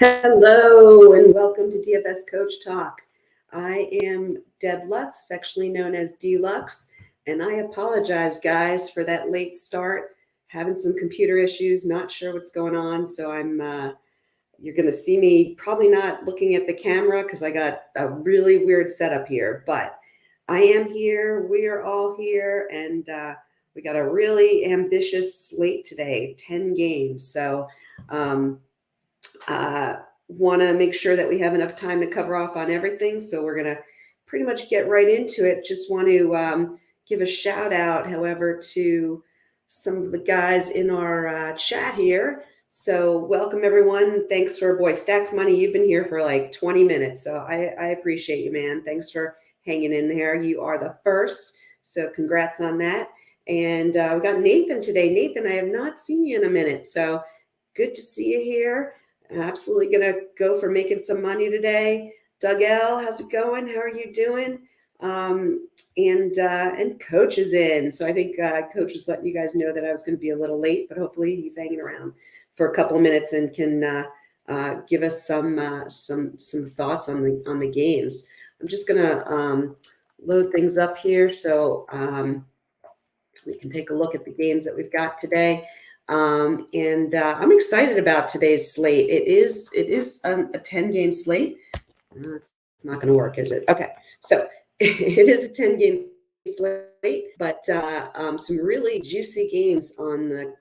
Hello and welcome to DFS Coach Talk. I am Deb Lutz, affectionately known as Deluxe, and I apologize, guys, for that late start. Having some computer issues, not sure what's going on, so you're going to see me probably not looking at the camera because I got a really weird setup here, but I am here, we are all here, and we got a really ambitious slate today, 10 games. So, want to make sure that we have enough time to cover off on everything. So we're going to pretty much get right into it. Just want to give a shout out, however, to some of the guys in our chat here. So welcome everyone. Thanks for Stacks Money. You've been here for like 20 minutes. So I appreciate you, man. Thanks for hanging in there. You are the first. So congrats on that. And we got Nathan today. Nathan, I have not seen you in a minute. So good to see you here. Absolutely going to go for making some money today. Doug L, how's it going? How are you doing? And Coach is in. So I think Coach was letting you guys know that I was going to be a little late, but hopefully he's hanging around for a couple of minutes and can give us some thoughts on the games. I'm just going to load things up here so we can take a look at the games that we've got today. I'm excited about today's slate. It is a 10-game slate. It's not going to work, is it? Okay, so it is a 10-game slate, but some really juicy games on the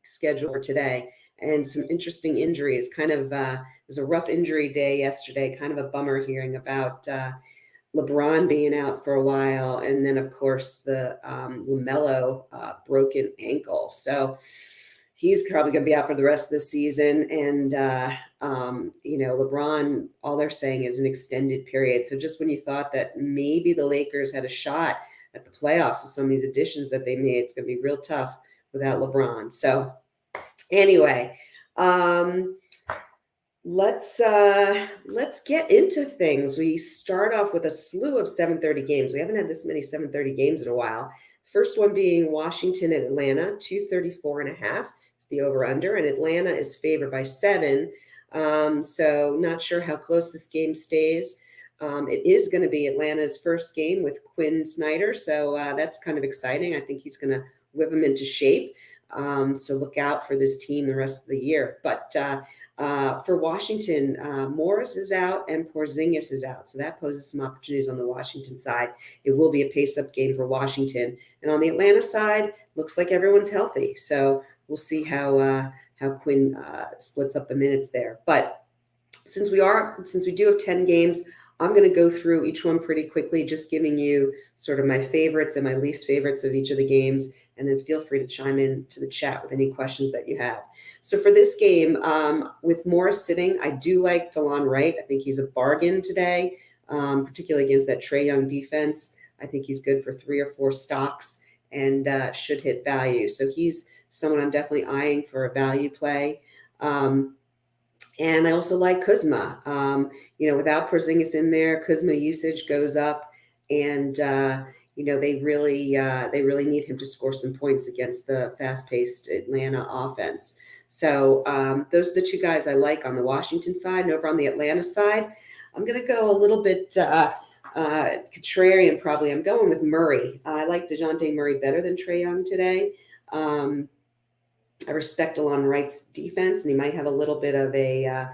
schedule for today, and some interesting injuries. Kind of it was a rough injury day yesterday. Kind of a bummer hearing about LeBron being out for a while, and then of course the LaMelo broken ankle. So he's probably going to be out for the rest of the season. And, LeBron, all they're saying is an extended period. So just when you thought that maybe the Lakers had a shot at the playoffs with some of these additions that they made, it's going to be real tough without LeBron. So anyway, let's get into things. We start off with a slew of 7:30 games. We haven't had this many 7:30 games in a while. First one being Washington and Atlanta, 234.5. The over-under, and Atlanta is favored by 7. So not sure how close this game stays. It is going to be Atlanta's first game with Quinn Snyder, so that's kind of exciting. I think he's going to whip him into shape. So look out for this team the rest of the year. But for Washington, Morris is out and Porzingis is out. So that poses some opportunities on the Washington side. It will be a pace-up game for Washington. And on the Atlanta side, looks like everyone's healthy. So we'll see how Quinn splits up the minutes there. But since we do have 10 games, I'm going to go through each one pretty quickly, just giving you sort of my favorites and my least favorites of each of the games. And then feel free to chime in to the chat with any questions that you have. So for this game, with Morris sitting, I do like DeLon Wright. I think he's a bargain today, particularly against that Trae Young defense. I think he's good for 3 or 4 stocks and should hit value. So he's someone I'm definitely eyeing for a value play. And I also like Kuzma. Without Porzingis in there, Kuzma usage goes up, and they really need him to score some points against the fast-paced Atlanta offense. So those are the two guys I like on the Washington side. And over on the Atlanta side, I'm going to go a little bit contrarian probably. I'm going with Murray. I like DeJounte Murray better than Trae Young today. I respect DeLon Wright's defense, and he might have a little bit of a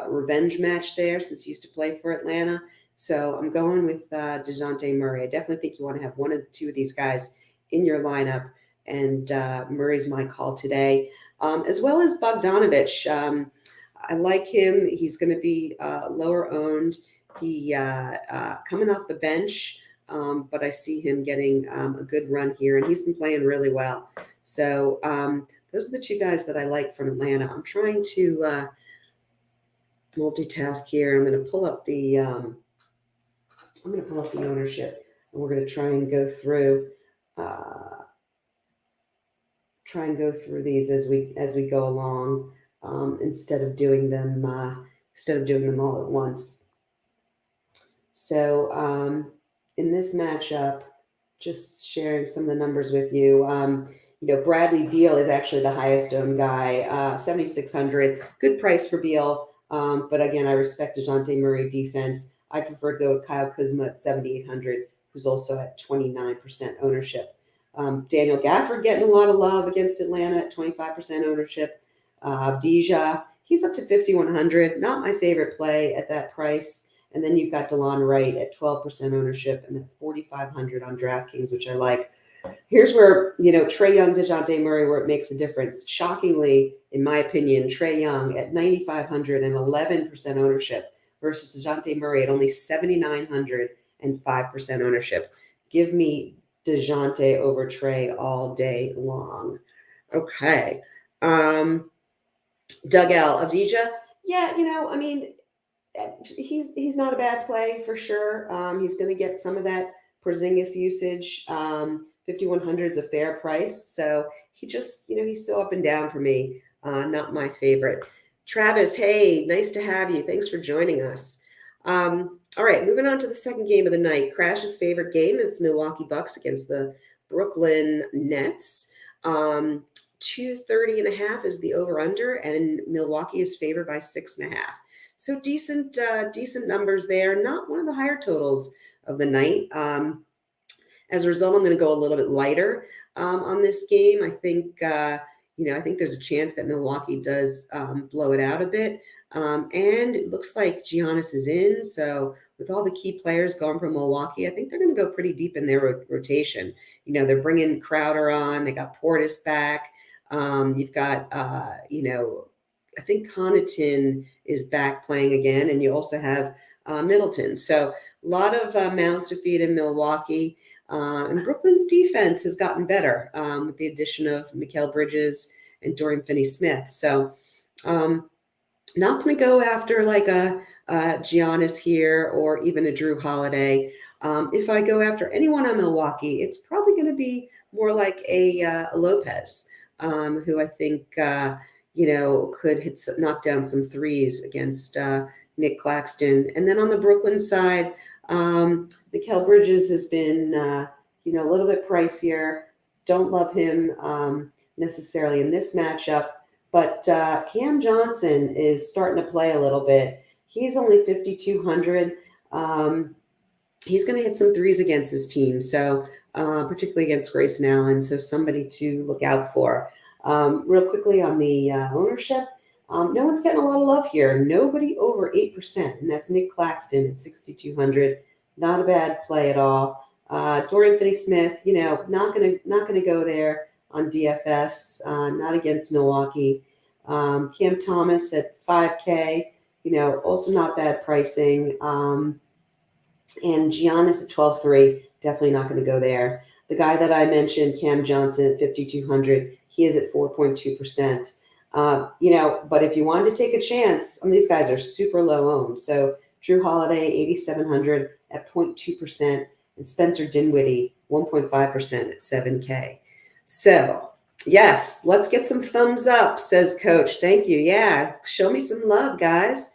revenge match there since he used to play for Atlanta. So I'm going with DeJounte Murray. I definitely think you want to have one or two of these guys in your lineup, and Murray's my call today, as well as Bogdanovich. I like him. He's going to be lower owned. He coming off the bench, but I see him getting a good run here, and he's been playing really well. So those are the two guys that I like from Atlanta. I'm trying to multitask here. I'm going to pull up the ownership, and we're going to try and go through these as we go along, instead of doing them all at once. So in this matchup, just sharing some of the numbers with you. Bradley Beal is actually the highest owned guy, 7,600. Good price for Beal. But again, I respect DeJounte Murray defense. I prefer to go with Kyle Kuzma at 7,800, who's also at 29% ownership. Daniel Gafford getting a lot of love against Atlanta at 25% ownership. Deja, he's up to 5,100. Not my favorite play at that price. And then you've got DeLon Wright at 12% ownership and then 4,500 on DraftKings, which I like. Here's where, Trae Young, DeJounte Murray, where it makes a difference. Shockingly, in my opinion, Trae Young at 9,500 and 11% ownership versus DeJounte Murray at only 7,900 and 5% ownership. Give me DeJounte over Trae all day long. Okay. Doug L. Avdija. Yeah, he's not a bad play for sure. He's going to get some of that Porzingis usage. 5,100 is a fair price. So he just, he's so up and down for me. Not my favorite. Travis, hey, nice to have you. Thanks for joining us. All right, moving on to the second game of the night. Crash's favorite game. It's Milwaukee Bucks against the Brooklyn Nets. 230.5 is the over-under, and Milwaukee is favored by 6.5. So decent numbers there. Not one of the higher totals of the night. As a result, I'm going to go a little bit lighter on this game. I think I think there's a chance that Milwaukee does blow it out a bit. And it looks like Giannis is in. So with all the key players going from Milwaukee, I think they're going to go pretty deep in their rotation. They're bringing Crowder on. They got Portis back. You've got, I think Connaughton is back playing again. And you also have Middleton. So a lot of mouths to feed in Milwaukee. And Brooklyn's defense has gotten better with the addition of Mikal Bridges and Dorian Finney-Smith. So not going to go after like a Giannis here or even a Drew Holiday. If I go after anyone on Milwaukee, it's probably going to be more like a Lopez, who I think, could knock down some threes against Nick Claxton. And then on the Brooklyn side, Mikal Bridges has been, a little bit pricier. Don't love him necessarily in this matchup, but Cam Johnson is starting to play a little bit. He's only 5,200. He's going to hit some threes against this team, so particularly against Grayson Allen, so somebody to look out for. Real quickly on the ownership, no one's getting a lot of love here. Nobody over 8%, and that's Nick Claxton at 6,200. Not a bad play at all. Dorian Finney-Smith, not gonna go there on DFS. Not against Milwaukee. Cam Thomas at 5K, also not bad pricing. And Giannis at 12.3, definitely not going to go there. The guy that I mentioned, Cam Johnson at 5,200, he is at 4.2%. But if you wanted to take a chance, these guys are super low owned. So Drew Holiday, 8,700 at 0.2%, and Spencer Dinwiddie, 1.5% at 7K. So, yes, let's get some thumbs up, says Coach. Thank you. Yeah, show me some love, guys.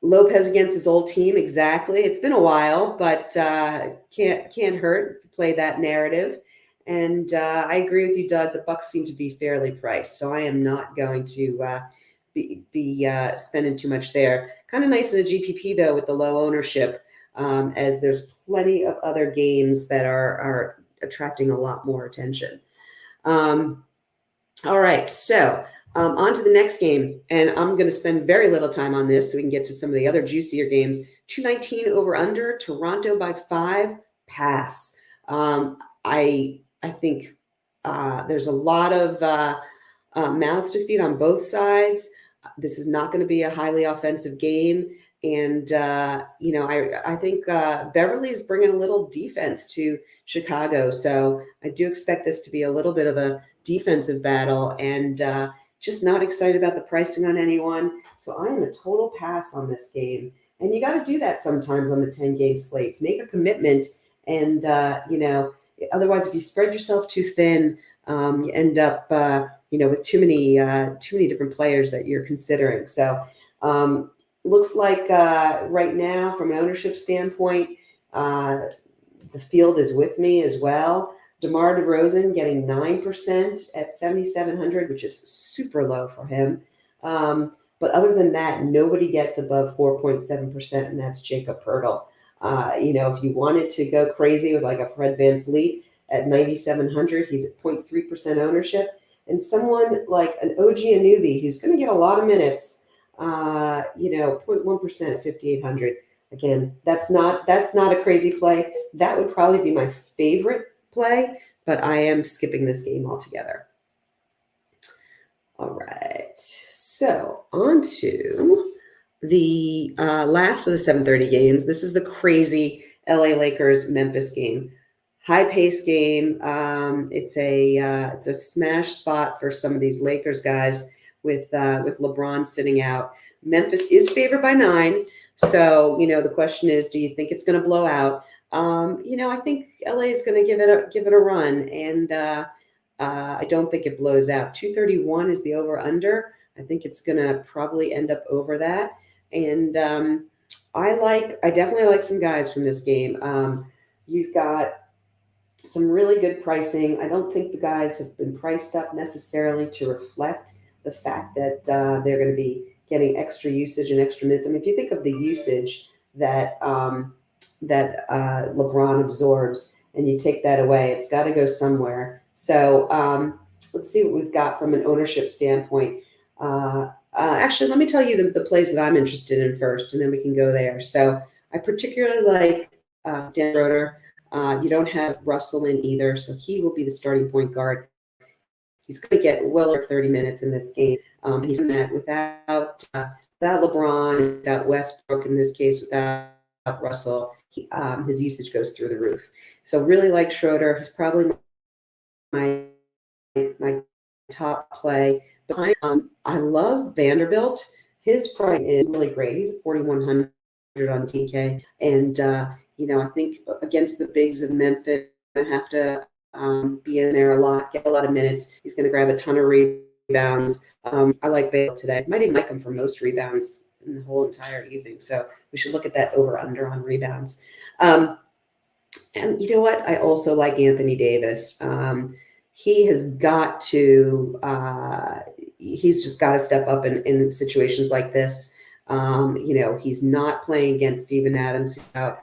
Lopez against his old team, exactly. It's been a while, but can't hurt to play that narrative. And I agree with you, Doug. The Bucks seem to be fairly priced, so I am not going to be spending too much there. Kind of nice in the GPP though, with the low ownership, as there's plenty of other games that are attracting a lot more attention. All right, so on to the next game, and I'm going to spend very little time on this so we can get to some of the other juicier games. 219 over under, Toronto by 5, pass. I think there's a lot of mouths to feed on both sides. This is not going to be a highly offensive game. And, I think Beverly is bringing a little defense to Chicago. So I do expect this to be a little bit of a defensive battle, and just not excited about the pricing on anyone. So I am a total pass on this game. And you got to do that sometimes on the 10-game slates. Make a commitment. And, otherwise, if you spread yourself too thin, you end up, with too many different players that you're considering. So looks like right now, from an ownership standpoint, the field is with me as well. DeMar DeRozan getting 9% at 7,700, which is super low for him. But other than that, nobody gets above 4.7%, and that's Jacob Pertl. If you wanted to go crazy with like a Fred VanVleet at 9,700, he's at 0.3% ownership. And someone like an OG Anunoby, who's going to get a lot of minutes, 0.1% at 5,800. Again, that's not a crazy play. That would probably be my favorite play, but I am skipping this game altogether. All right, so on to the last of the 7:30 games. This is the crazy LA Lakers Memphis game. High pace game. It's a smash spot for some of these Lakers guys with LeBron sitting out. Memphis is favored by 9. So, the question is, do you think it's going to blow out? I think LA is going to give it a run, and I don't think it blows out. 231 is the over under. I think it's going to probably end up over that. And I definitely like some guys from this game. You've got some really good pricing. I don't think the guys have been priced up necessarily to reflect the fact that they're going to be getting extra usage and extra minutes. I mean, if you think of the usage that LeBron absorbs, and you take that away, it's got to go somewhere. So let's see what we've got from an ownership standpoint. Actually, let me tell you the plays that I'm interested in first, and then we can go there. So I particularly like Dan Schroeder. You don't have Russell in either, so he will be the starting point guard. He's going to get well over 30 minutes in this game. He's met without LeBron, without Westbrook in this case, without Russell. His usage goes through the roof. So really like Schroeder. He's probably my top play. But I love Vanderbilt. His price is really great. He's at 4,100 on DK, and I think against the bigs of Memphis, I have to be in there a lot, get a lot of minutes. He's going to grab a ton of rebounds. I like Bale today. Might even like him for most rebounds in the whole entire evening. So we should look at that over/under on rebounds. And you know what? I also like Anthony Davis. He has got to. He's just got to step up in situations like this. He's not playing against Steven Adams, who's out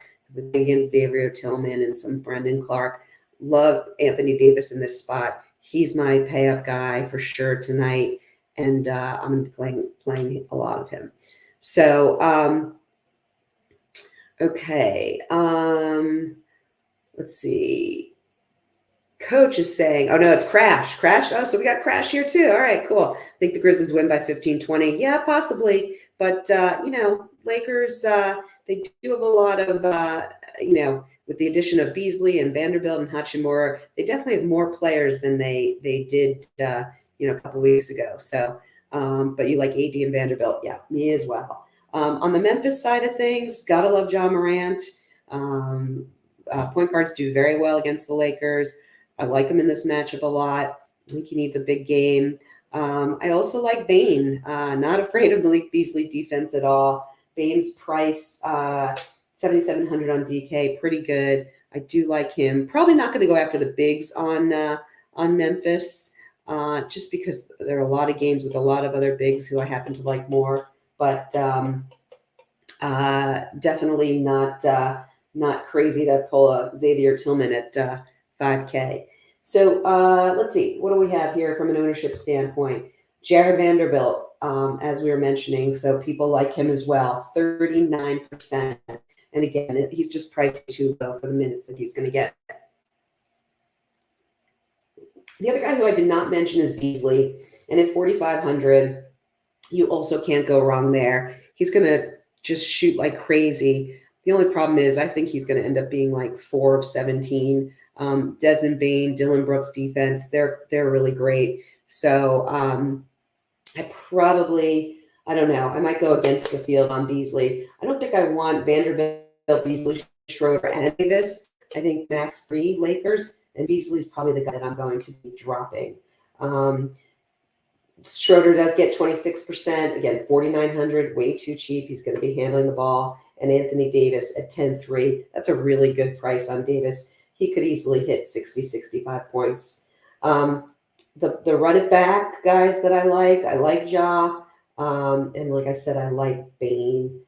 against Xavier Tillman and some Brendan Clark. Love Anthony Davis in this spot. He's my pay-up guy for sure tonight, and I'm playing a lot of him. So, okay. Let's see. Coach is saying, oh, no, it's Crash. Oh, so we got Crash here too. All right, cool. I think the Grizzlies win by 15-20. Yeah, possibly. But, Lakers, they do have a lot of, with the addition of Beasley and Vanderbilt and Hachimura, they definitely have more players than they did, a couple weeks ago. So, but you like AD and Vanderbilt. Yeah, me as well. On the Memphis side of things, gotta love John Morant. Point guards do very well against the Lakers. I like him in this matchup a lot. I think he needs a big game. I also like Bane. Not afraid of Malik Beasley defense at all. Bane's price, 7,700 on DK, pretty good. I do like him. Probably not going to go after the bigs on Memphis, just because there are a lot of games with a lot of other bigs who I happen to like more. But definitely not crazy to pull a Xavier Tillman at 5K. So let's see. What do we have here from an ownership standpoint? Jared Vanderbilt, as we were mentioning, so people like him as well, 39%. And again, he's just priced too low for the minutes that he's going to get. The other guy who I did not mention is Beasley. And at 4,500, you also can't go wrong there. He's going to just shoot like crazy. The only problem is I think he's going to end up being like 4 of 17. Desmond Bane, Dylan Brooks defense, they're really great. So I don't know. I might go against the field on Beasley. I don't think I want Vanderbilt, Beasley, Schroeder, and Davis. I think max 3 Lakers, and Beasley's probably the guy that I'm going to be dropping. Schroeder does get 26%. Again, 4,900, way too cheap. He's going to be handling the ball. And Anthony Davis at 10-3. That's a really good price on Davis. He could easily hit 60, 65 points. The run it back guys that I like Ja. And like I said, I like Bain.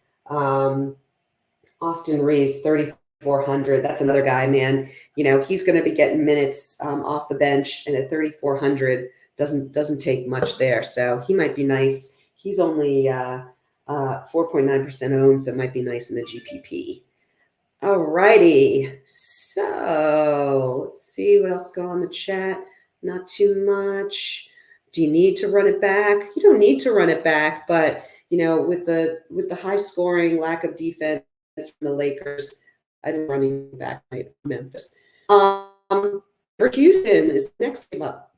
Austin Reeves, 3,400. That's another guy, man. He's going to be getting minutes off the bench, and at 3,400 doesn't take much there. So he might be nice. He's only 4.9% owned, so it might be nice in the GPP. All righty. So let's see what else go on the chat. Not too much. Do you need to run it back? You don't need to run it back, but with the high scoring, lack of defense from the Lakers, I don't running back tonight. Memphis. For Houston is next game up,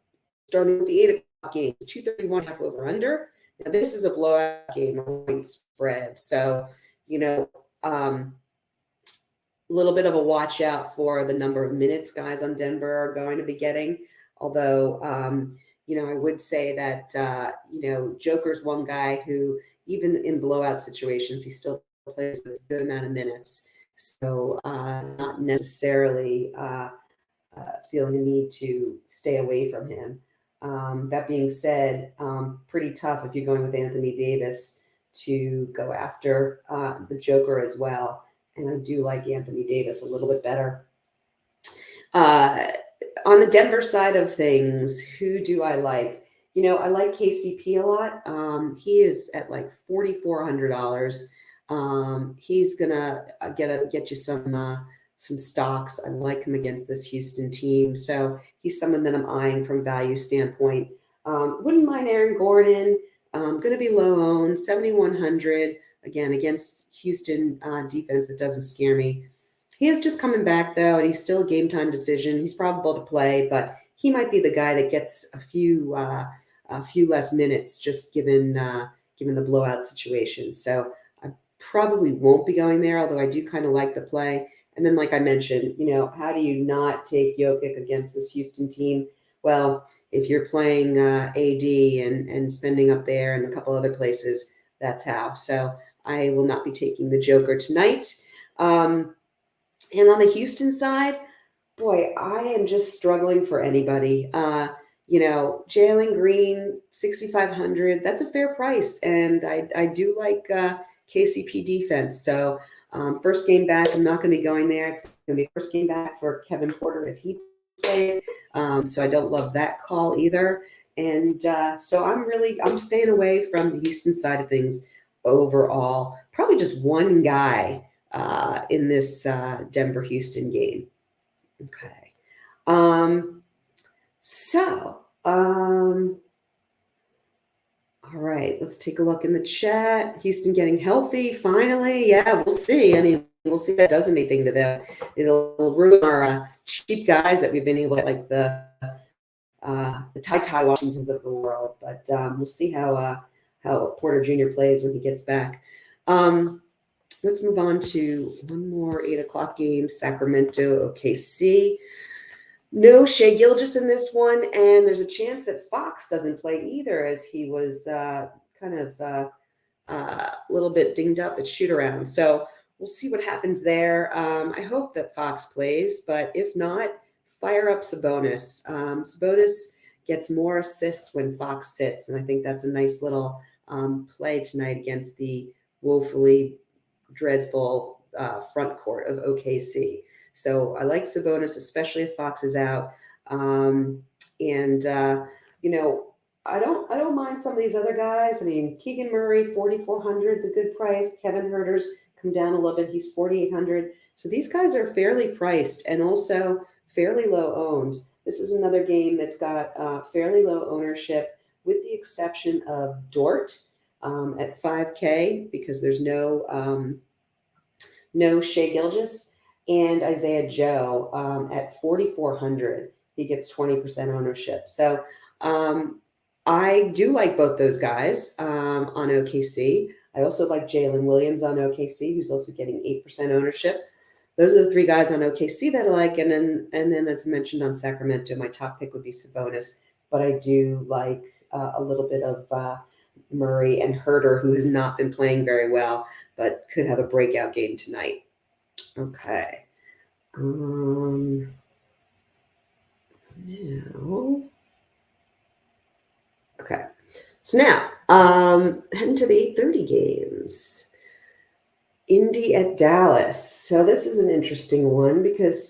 starting with the 8 o'clock game. 231 half over under. Now this is a blowout game, point spread. So a little bit of a watch out for the number of minutes guys on Denver are going to be getting. Although, I would say that, Joker's one guy who, even in blowout situations, he still plays a good amount of minutes. So not necessarily feeling the need to stay away from him. That being said, pretty tough if you're going with Anthony Davis to go after the Joker as well. And I do like Anthony Davis a little bit better. On the Denver side of things, who do I like? I like KCP a lot. He is at like $4,400. He's gonna get you some stocks. I like him against this Houston team, so he's someone that I'm eyeing from value standpoint. Wouldn't mind Aaron Gordon. Going to be low owned, 7,100. Again, against Houston defense that doesn't scare me. He is just coming back, though, and he's still a game-time decision. He's probable to play, but he might be the guy that gets a few less minutes just given the blowout situation. So I probably won't be going there, although I do kind of like the play. And then, like I mentioned, how do you not take Jokic against this Houston team? Well, if you're playing AD and spending up there and a couple other places, that's how. So I will not be taking the Joker tonight. And on the Houston side, boy, I am just struggling for anybody. Jalen Green, 6,500. That's a fair price, and I do like KCP defense. So first game back, I'm not going to be going there. It's going to be first game back for Kevin Porter if he plays. So I don't love that call either. And so I'm staying away from the Houston side of things overall. Probably just one guy in this Denver-Houston game. Okay. All right, let's take a look in the chat. Houston getting healthy, finally. Yeah, we'll see. I mean, we'll see if that does anything to them. It'll ruin our cheap guys that we've been able to, like the Ty Washingtons of the world. But we'll see how Porter Jr. plays when he gets back. Let's move on to one more 8 o'clock game, Sacramento OKC. No Shai Gilgeous in this one, and there's a chance that Fox doesn't play either, as he was kind of a little bit dinged up at shoot-around. So we'll see what happens there. I hope that Fox plays, but if not, fire up Sabonis. Sabonis gets more assists when Fox sits, and I think that's a nice little play tonight against the woefully dreadful front court of OKC. So I like Sabonis, especially if Fox is out. I don't mind some of these other guys. I mean, Keegan Murray, 4,400 is a good price. Kevin Huerter's come down a little bit. He's 4,800. So these guys are fairly priced and also fairly low owned. This is another game that's got fairly low ownership, with the exception of Dort at 5K, because there's no Shai Gilgeous, and Isaiah Joe at 4,400. He gets 20% ownership. So I do like both those guys on OKC. I also like Jalen Williams on OKC, who's also getting 8% ownership. Those are the three guys on OKC that I like. And then as mentioned on Sacramento, my top pick would be Sabonis. But I do like a little bit of Murray and Huerter, who has not been playing very well, but could have a breakout game tonight. Okay. Now, okay. So now, heading to the 8:30 games. Indy at Dallas. So this is an interesting one because,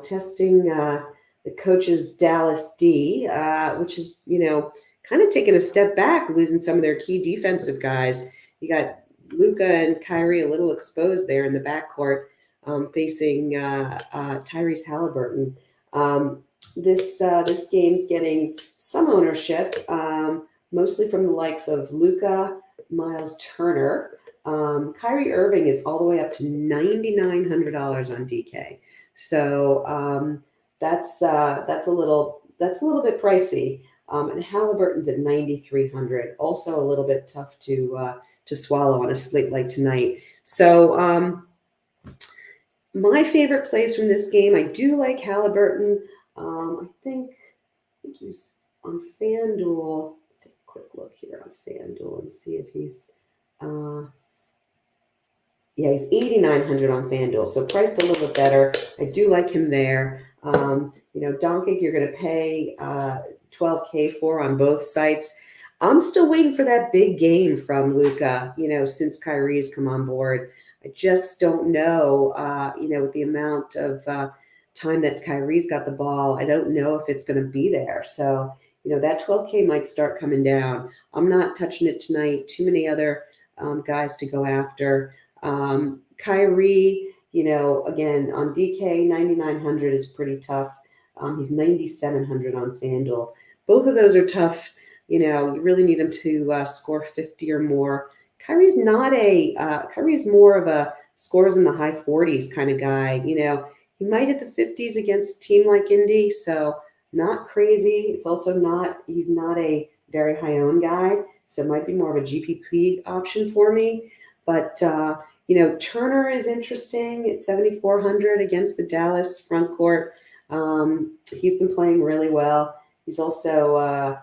testing the coach's Dallas D, which is, kind of taking a step back, losing some of their key defensive guys. You got Luka and Kyrie a little exposed there in the backcourt, facing Tyrese Halliburton. This game's getting some ownership, mostly from the likes of Luka, Miles Turner. Kyrie Irving is all the way up to $9,900 on DK. So that's a little bit pricey. And Halliburton's at 9,300, also a little bit tough to swallow on a slate like tonight. So my favorite plays from this game, I do like Halliburton. I think he's on FanDuel. Let's take a quick look here on FanDuel and see if he's he's 8,900 on FanDuel, so priced a little bit better. I do like him there. Doncic, you're going to pay $12K for on both sites. I'm still waiting for that big game from Luka, since Kyrie's come on board. I just don't know, with the amount of time that Kyrie's got the ball, I don't know if it's going to be there. So, that 12K might start coming down. I'm not touching it tonight. Too many other guys to go after. Kyrie, again, on DK, 9,900 is pretty tough. He's 9,700 on FanDuel. Both of those are tough. You really need him to score 50 or more. Kyrie's more of a scores in the high 40s kind of guy. He might hit the 50s against a team like Indy, so not crazy. It's also he's not a very high owned guy, so it might be more of a GPP option for me. But Turner is interesting at 7,400 against the Dallas front court. He's been playing really well. He's also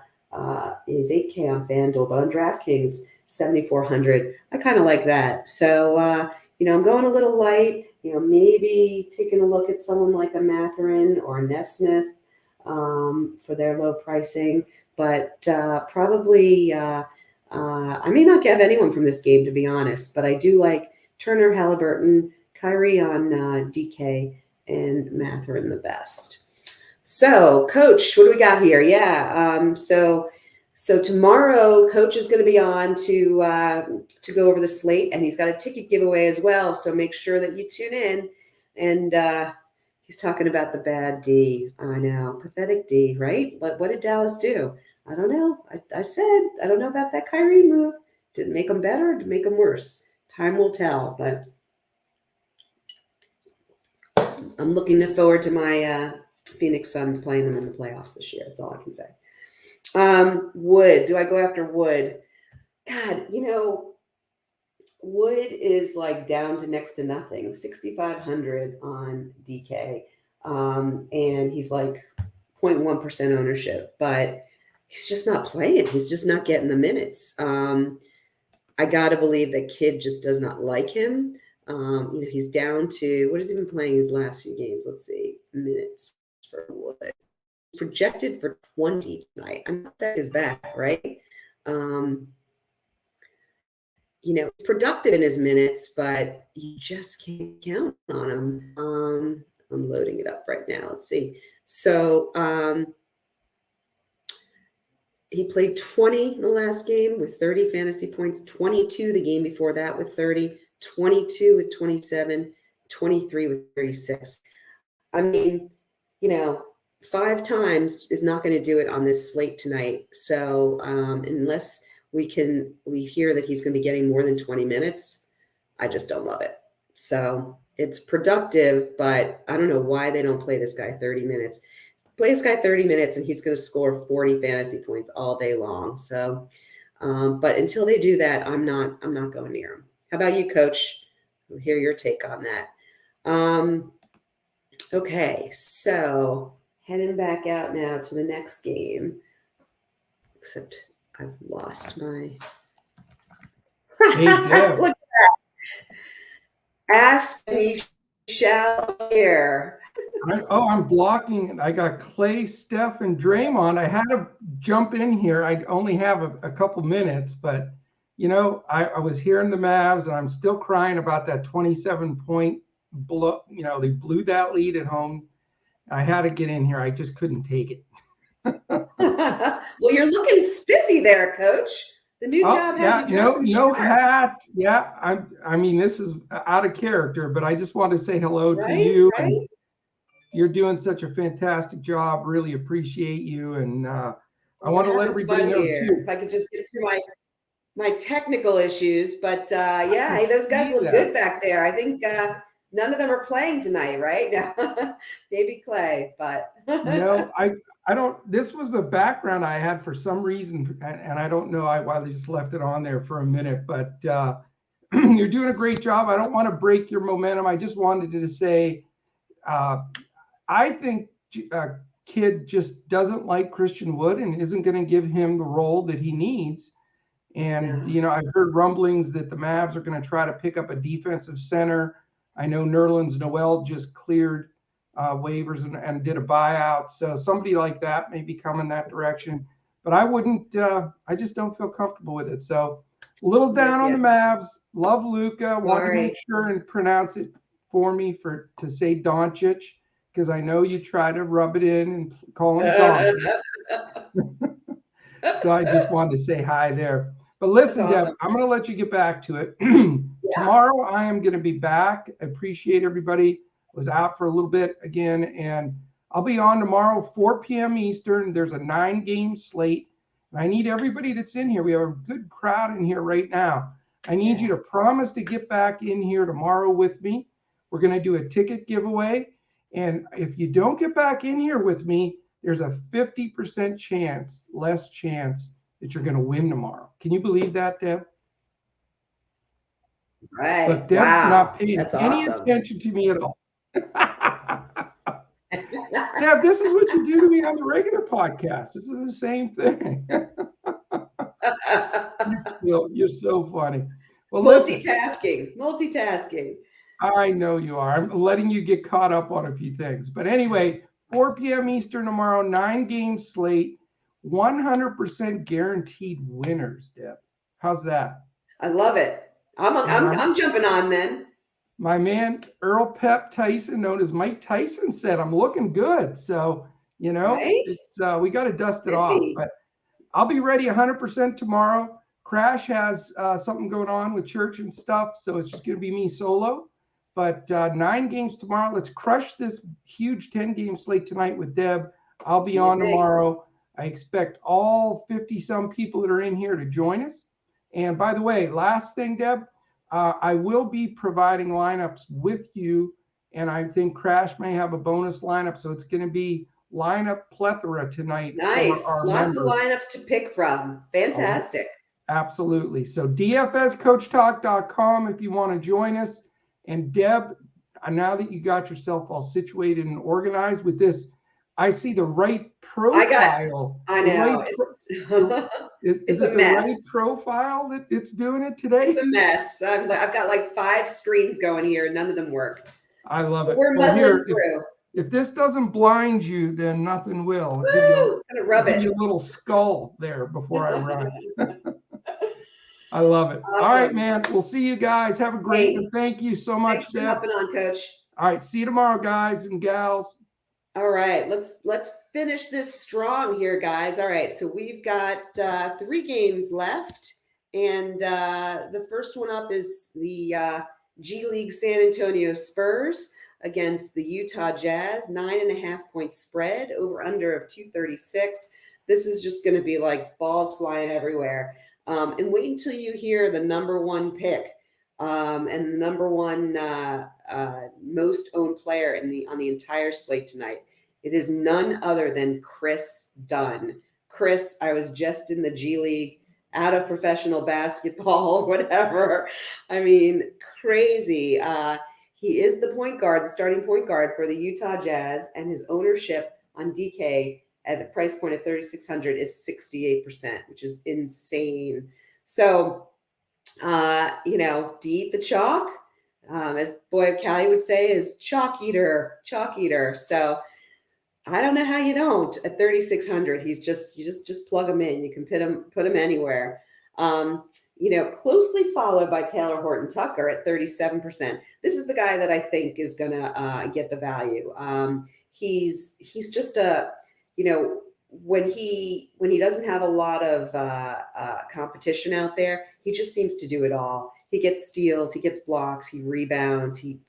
he's 8K on FanDuel, but on DraftKings, 7,400. I kind of like that. So I'm going a little light. Maybe taking a look at someone like a Mathurin or a Nesmith for their low pricing, but probably I may not get anyone from this game, to be honest. But I do like Turner, Halliburton, Kyrie on DK, and Mathurin the best. So, Coach, what do we got here? Yeah. So tomorrow, Coach is going to be on to go over the slate, and he's got a ticket giveaway as well. So make sure that you tune in. And he's talking about the bad D. I know, pathetic D, right? What did Dallas do? I don't know. I said I don't know about that Kyrie move. Did it make them better? Did it make them worse? Time will tell. But I'm looking forward to my Phoenix Suns playing them in the playoffs this year. That's all I can say. Wood. Do I go after Wood? God, Wood is like down to next to nothing. 6,500 on DK. And he's like 0.1% ownership, but he's just not playing. He's just not getting the minutes. I got to believe that Kid just does not like him. He's down to, what has he been playing his last few games? Let's see, minutes for Wood. Projected for 20 tonight. I'm not that is that, right? He's productive in his minutes, but you just can't count on him. I'm loading it up right now. Let's see. So he played 20 in the last game with 30 fantasy points, 22 the game before that with 30, 22 with 27, 23 with 36. I mean, 5 times is not going to do it on this slate tonight. So unless we hear that he's going to be getting more than 20 minutes, I just don't love it. So it's productive, but I don't know why they don't play this guy 30 minutes. Play this guy 30 minutes and he's going to score 40 fantasy points all day long. So, but until they do that, I'm not going near him. How about you, Coach? We'll hear your take on that. Okay, so heading back out now to the next game. Except I've lost my. Look at that. Ask and you shall hear. I'm blocking. I got Clay, Steph, and Draymond. I had to jump in here. I only have a couple minutes, but I was hearing the Mavs, and I'm still crying about that 27-point blow. They blew that lead at home. I had to get in here. I just couldn't take it. Well, you're looking spiffy there, Coach. The new job has you dressed in no sharp. hat. Yeah, I mean, this is out of character, but I just want to say hello to Right, you. right. And you're doing such a fantastic job. Really appreciate you. And I want to let everybody know here. too. If I could just get through my technical issues, but yeah, hey, those guys look that. good back there. I think none of them are playing tonight, right? Maybe Clay, but no, I don't. This was the background I had for some reason, and I don't know why they just left it on there for a minute. But you're doing a great job. I don't want to break your momentum. I just wanted to say, I think Kid just doesn't like Christian Wood and isn't going to give him the role that he needs. And I've heard rumblings that the Mavs are going to try to pick up a defensive center. I know Nerlens Noel just cleared waivers and did a buyout, so somebody like that may be coming that direction. But I wouldn't. I just don't feel comfortable with it. So a little down on the Mavs. Love Luka. Want to make sure and pronounce it for me to say Doncic, because I know you try to rub it in and call him Doncic. So I just wanted to say hi there. But listen, awesome. Deb, I'm going to let you get back to it. Tomorrow I am going to be back. I appreciate everybody. Was out for a little bit again, and I'll be on tomorrow, 4 p.m. Eastern. There's a 9-game slate, and I need everybody that's in here. We have a good crowd in here right now. I need you to promise to get back in here tomorrow with me. We're going to do a ticket giveaway, and if you don't get back in here with me, there's a 50% less chance that you're going to win tomorrow. Can you believe that, Deb? Right. But Deb's not paying any attention to me at all. Deb, this is what you do to me on the regular podcast. This is the same thing. You're so funny. Well, multitasking. I know you are. I'm letting you get caught up on a few things. But anyway, 4 p.m. Eastern tomorrow, 9-game slate, 100% guaranteed winners, Deb. How's that? I love it. I'm jumping on then. My man, Earl Pep Tyson, known as Mike Tyson, said, I'm looking good. So, it's we got to dust it off. But I'll be ready 100% tomorrow. Crash has something going on with church and stuff, so it's just going to be me solo. But 9 games tomorrow. Let's crush this huge 10-game slate tonight with Deb. I'll be on tomorrow. I expect all 50-some people that are in here to join us. And by the way, last thing, Deb, I will be providing lineups with you, and I think Crash may have a bonus lineup, so it's going to be lineup plethora tonight. Nice. Lots of lineups to pick from. Fantastic. Absolutely. So dfscoachtalk.com if you want to join us. And Deb, now that you got yourself all situated and organized with this, I see the right profile. I know. Is it the right profile that it's doing it today? It's a mess. I've got like 5 screens going here, and none of them work. I love it. We're muddling through. If this doesn't blind you, then nothing will. Woo! Give you a little skull there before I run. I love it. Awesome. All right, man. We'll see you guys. Have a great one. Thank you so much, Deb. Thanks for hopping on, Coach. All right. See you tomorrow, guys and gals. All right. Let's finish this strong here, guys. All right. So we've got 3 games left. And the first one up is the G League San Antonio Spurs against the Utah Jazz. 9.5-point spread, over under of 236. This is just going to be like balls flying everywhere. And wait until you hear the number 1 pick and the number 1 most owned player on the entire slate tonight. It is none other than Chris Dunn. Chris, I was just in the G League, out of professional basketball, whatever. I mean, crazy. He is the point guard, the starting point guard for the Utah Jazz, and his ownership on DK at a price point of 3,600 is 68%, which is insane. So, to eat the chalk, as Boy Callie would say, is chalk eater. So I don't know how you don't at 3,600. You just plug him in. You can put him anywhere. Closely followed by Taylor Horton Tucker at 37%. This is the guy that I think is gonna get the value. He's just when he doesn't have a lot of competition out there, he just seems to do it all. He gets steals, he gets blocks, he rebounds, he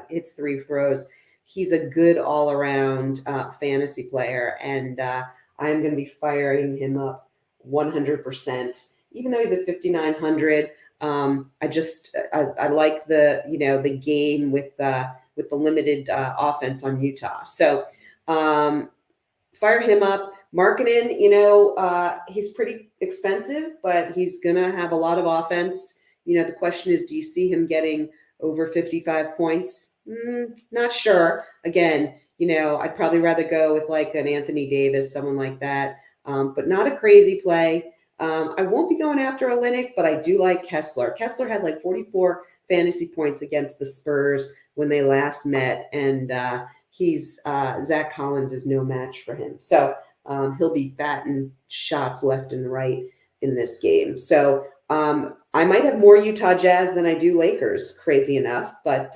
hits three throws. He's a good all-around fantasy player, and I'm going to be firing him up 100%. Even though he's at 5,900, I like the game with the limited offense on Utah. So fire him up. Markkanen, he's pretty expensive, but he's going to have a lot of offense. The question is, do you see him getting over 55 points? Not sure. Again, I'd probably rather go with like an Anthony Davis, someone like that, but not a crazy play. I won't be going after Olynyk, but I do like Kessler. Kessler had like 44 fantasy points against the Spurs when they last met, and Zach Collins is no match for him. So he'll be batting shots left and right in this game. So I might have more Utah Jazz than I do Lakers, crazy enough, but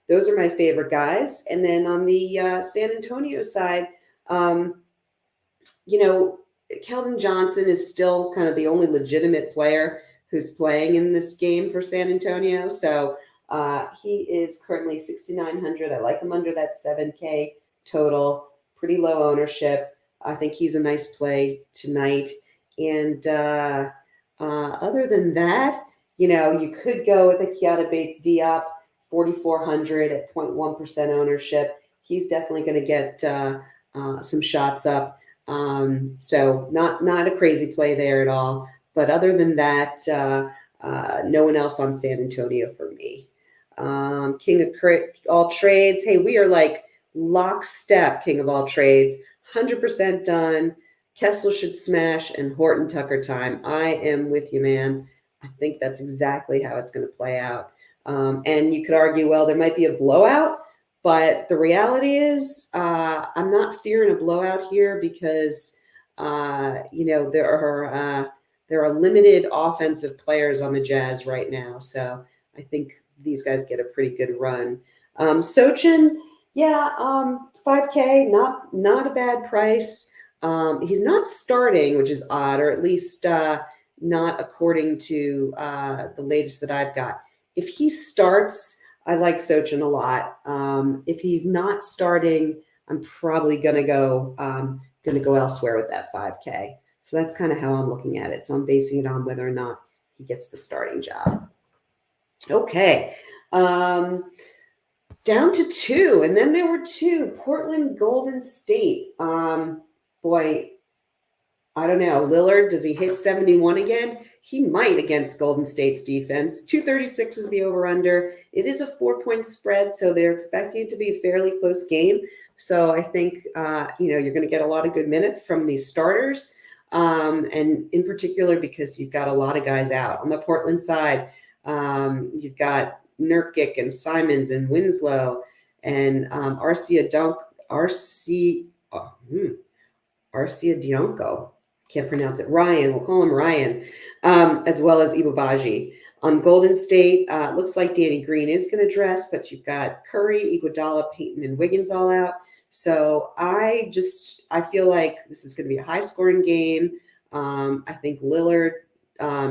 those are my favorite guys. And then on the San Antonio side, Keldon Johnson is still kind of the only legitimate player who's playing in this game for San Antonio. So he is currently 6,900. I like him under that 7K total, pretty low ownership. I think he's a nice play tonight. And other than that, you could go with a Keita Bates-Diop, 4,400 at 0.1% ownership. He's definitely going to get some shots up. So not a crazy play there at all. But other than that, no one else on San Antonio for me. King of all trades. Hey, we are like lockstep king of all trades. 100% done. Kessler should smash and Horton Tucker time. I am with you, man. I think that's exactly how it's going to play out. And you could argue, well, there might be a blowout, but the reality is I'm not fearing a blowout here because, there are limited offensive players on the Jazz right now. So I think these guys get a pretty good run. Sochin, 5K, not a bad price. He's not starting, which is odd, or at least not according to the latest that I've got. If he starts, I like Sochin a lot. If he's not starting, I'm probably gonna go elsewhere with that 5K. So that's kind of how I'm looking at it. So I'm basing it on whether or not he gets the starting job. Okay. Down to two, and then there were two. Portland, Golden State. Boy, I don't know. Lillard, does he hit 71 again? He might against Golden State's defense. 236 is the over-under. It is a 4-point spread, so they're expecting it to be a fairly close game. So I think, you're going to get a lot of good minutes from these starters, and in particular because you've got a lot of guys out. On the Portland side, you've got Nurkic and Simons and Winslow and Arcia Dianco. Can't pronounce it. Ryan, we'll call him Ryan, as well as Ibabaji. On Golden State, looks like Danny Green is going to dress, but you've got Curry, Iguodala, Payton, and Wiggins all out. So I feel like this is going to be a high-scoring game. I think Lillard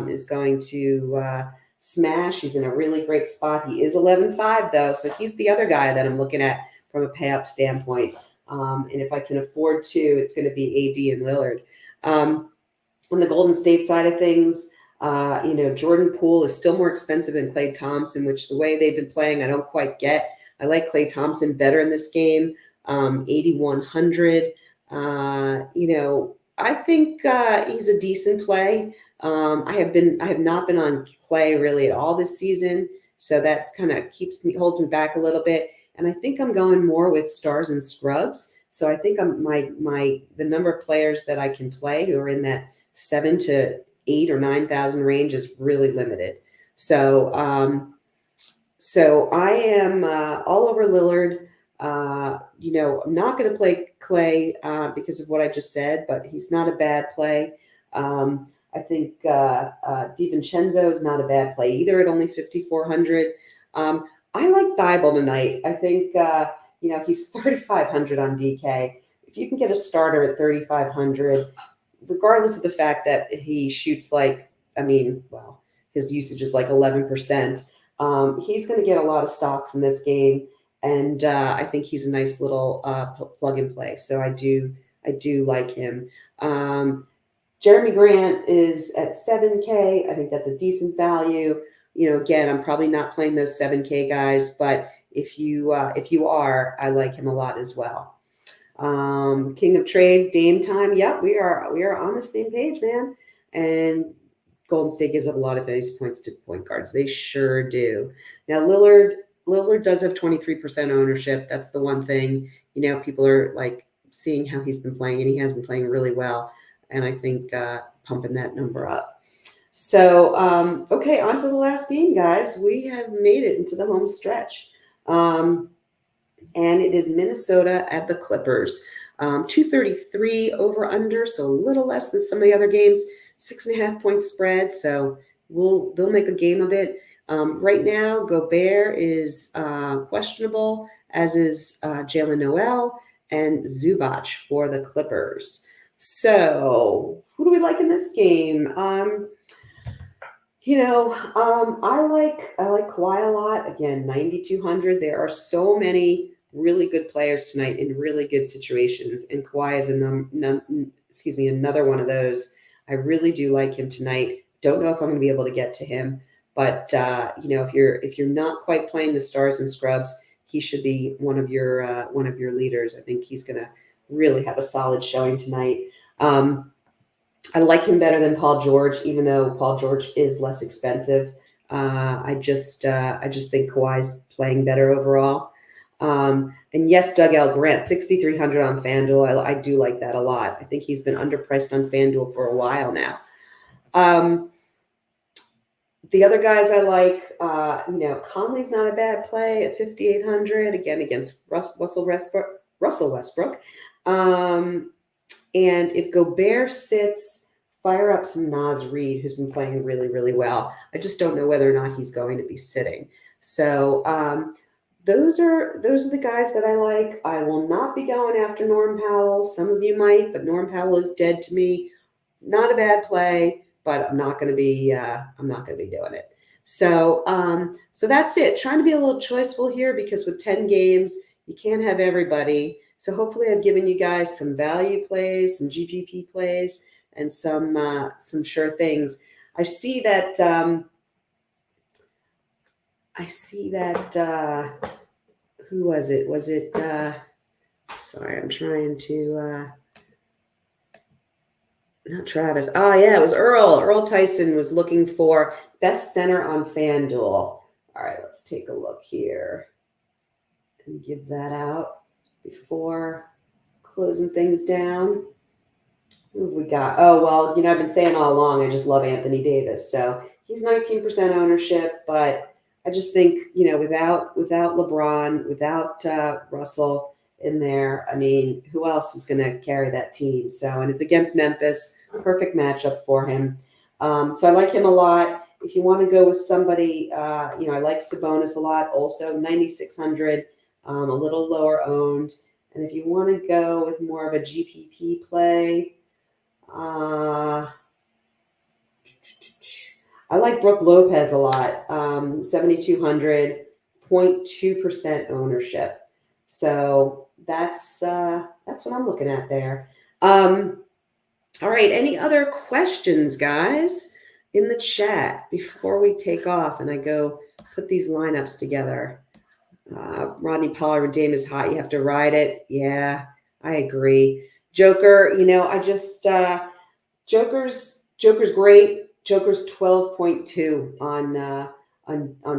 is going to smash. He's in a really great spot. He is 11-5 though, so he's the other guy that I'm looking at from a pay-up standpoint. And if I can afford to, it's going to be AD and Lillard. On the Golden State side of things, Jordan Poole is still more expensive than Klay Thompson, which the way they've been playing, I don't quite get. I like Klay Thompson better in this game, 8,100. I think he's a decent play. I have not been on Klay really at all this season, so that kind of holds me back a little bit. And I think I'm going more with stars and scrubs. So I think the number of players that I can play who are in that 7 to 8 or 9,000 range is really limited. So So I am all over Lillard. I'm not going to play Clay because of what I just said, but he's not a bad play. I think DiVincenzo is not a bad play either at only 5,400. I like Thibault tonight. I think he's 3,500 on DK. If you can get a starter at 3,500, regardless of the fact that he shoots his usage is like 11%. He's going to get a lot of stocks in this game, and I think he's a nice little plug and play. So I do like him. Jeremy Grant is at 7K. I think that's a decent value. Again, I'm probably not playing those 7K guys, but if you are, I like him a lot as well. King of Trades, Dame time. Yep, we are on the same page, man. And Golden State gives up a lot of fantasy points to point guards. They sure do. Now Lillard does have 23% ownership. That's the one thing. People are like seeing how he's been playing, and he has been playing really well. And I think pumping that number up. So, okay, on to the last game, guys. We have made it into the home stretch. And it is Minnesota at the Clippers. 233 over under, so a little less than some of the other games. 6.5 point spread, so they'll make a game of it. Right now, Gobert is questionable, as is Jalen Noel and Zubac for the Clippers. So who do we like in this game? I like Kawhi a lot. Again, 9,200. There are so many really good players tonight in really good situations, and Kawhi is another one of those. I really do like him tonight. Don't know if I'm going to be able to get to him, but if you're not quite playing the stars and scrubs, he should be one of your leaders. I think he's going to really have a solid showing tonight. I like him better than Paul George, even though Paul George is less expensive. I just think Kawhi's playing better overall. And yes, Doug L. Grant, 6,300 on FanDuel. I do like that a lot. I think he's been underpriced on FanDuel for a while now. The other guys I like, Conley's not a bad play at 5,800, again, against Russell Westbrook. And if Gobert sits, fire up some Naz Reid, who's been playing really, really well. I just don't know whether or not he's going to be sitting. So those are the guys that I like. I will not be going after Norm Powell. Some of you might, but Norm Powell is dead to me. Not a bad play, but I'm not going to be doing it. So so that's it. Trying to be a little choiceful here, because with 10 games, you can't have everybody. So hopefully I've given you guys some value plays, some GPP plays, and some sure things. I see that who was it? Was it sorry, I'm trying to not Travis. Oh yeah, it was Earl. Earl Tyson was looking for best center on FanDuel. All right, let's take a look here and give that out before closing things down. Who have we got? Oh, well, I've been saying all along, I just love Anthony Davis. So he's 19% ownership, but I just think, without LeBron, without Russell in there, I mean, who else is going to carry that team? So, and it's against Memphis, perfect matchup for him. So I like him a lot. If you want to go with somebody, I like Sabonis a lot. Also, 9,600. A little lower owned. And if you want to go with more of a GPP play, I like Brooke Lopez a lot, 7,200, 0.2% ownership. So that's what I'm looking at there. All right, any other questions, guys, in the chat before we take off and I go put these lineups together? Rodney Pollard, Dame is hot. You have to ride it. Yeah, I agree. Joker, I just Joker's great. Joker's 12.2 on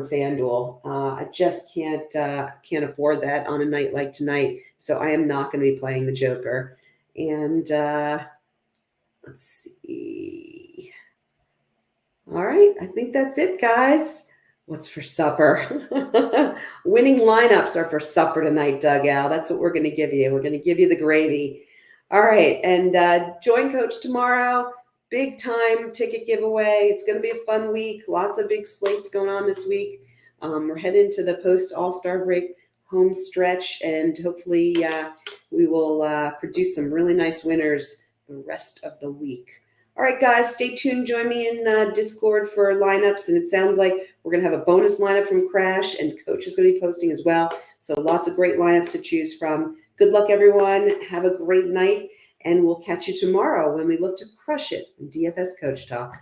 FanDuel. I just can't afford that on a night like tonight. So I am not going to be playing the Joker. And let's see. All right, I think that's it, guys. What's for supper? Winning lineups are for supper tonight, Doug Al. That's what we're going to give you. We're going to give you the gravy. All right. And join Coach tomorrow. Big time ticket giveaway. It's going to be a fun week. Lots of big slates going on this week. We're heading to the post All-Star break home stretch, and hopefully we will produce some really nice winners the rest of the week. All right, guys, stay tuned. Join me in Discord for lineups. And it sounds like we're going to have a bonus lineup from Crash, and Coach is going to be posting as well. So lots of great lineups to choose from. Good luck, everyone. Have a great night. And we'll catch you tomorrow when we look to crush it in DFS Coach Talk.